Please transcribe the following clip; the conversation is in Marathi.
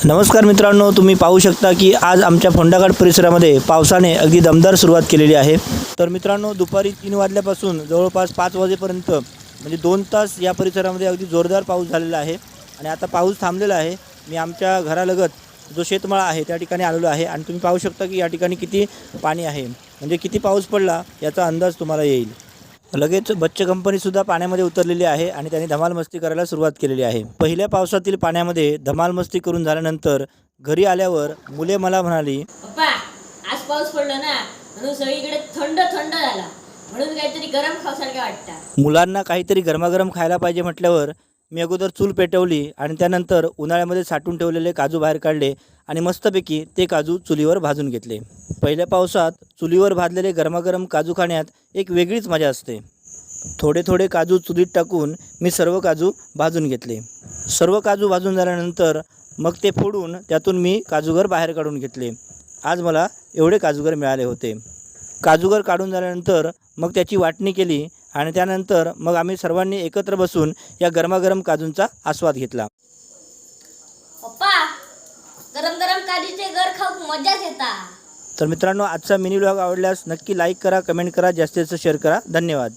नमस्कार मित्रांनो, तुम्ही पाहू शकता की आज आमच्या फोंडाघाट परिसरामध्ये पावसाने अगदी दमदार सुरुवात केलेली आहे। तर मित्रांनो, दुपारी 3 वाजल्यापासून जवळपास 5 वाजेपर्यंत म्हणजे 2 तास या परिसरामध्ये अगदी जोरदार पाऊस झालेला आहे आणि आता पाऊस थांबलेला आहे। मी आमच्या घरालगत जो शेतमाळा आहे त्या ठिकाणी आलेलो आहे आणि तुम्ही पाहू शकता की या ठिकाणी किती पाणी आहे, म्हणजे किती पाऊस पडला याचा अंदाज तुम्हाला येईल। लगेच बच्चे कंपनीसुद्धा पाण्यामध्ये उतरलेली आहे आणि त्यांनी धमाल मस्ती करायला सुरुवात केलेली आहे। पहिल्या पावसातील पाण्यामध्ये धमाल मस्ती करून झाल्यानंतर घरी आल्यावर मुले मला म्हणाली, पप्पा आज पाऊस पडला ना म्हणून सगळीकडे थंड थंड झाला, म्हणून काहीतरी गरम खाऊसारखं वाटतं। मुलांना काहीतरी गरमागरम खायला पाहिजे म्हटल्यावर मी अगोदर चूल पेटवली आणि त्यानंतर उन्हाळ्यामध्ये साठवून ठेवलेले काजू बाहेर काढले आणि मस्तपैकी ते काजू चुलीवर भाजून घेतले। पहिल्या पावसात चुलीवर भाजलेले गरमागरम काजू खाण्यात एक वेगळीच मजा असते। थोडे थोडे काजू चुलीत टाकून मी सर्व काजू भाजून घेतले। सर्व काजू भाजून झाल्यानंतर मग ते फोडून त्यातून मी काजूगर बाहेर काढून घेतले। आज मला एवढे काजूगर मिळाले होते। काजूगर काढून झाल्यानंतर मग त्याची वाटणी केली आणि त्यानंतर मग आम्ही सर्वांनी एकत्र बसून या गरमागरम काजूंचा आस्वाद घेतला। पप्पा गरम गरम काजूचे गर खाऊ मजाच येतात। तर मित्रांनो, आजचा मिनी व्लॉग आवडल्यास नक्की लाईक करा, कमेंट करा, जास्तीत जास्त शेअर करा। धन्यवाद।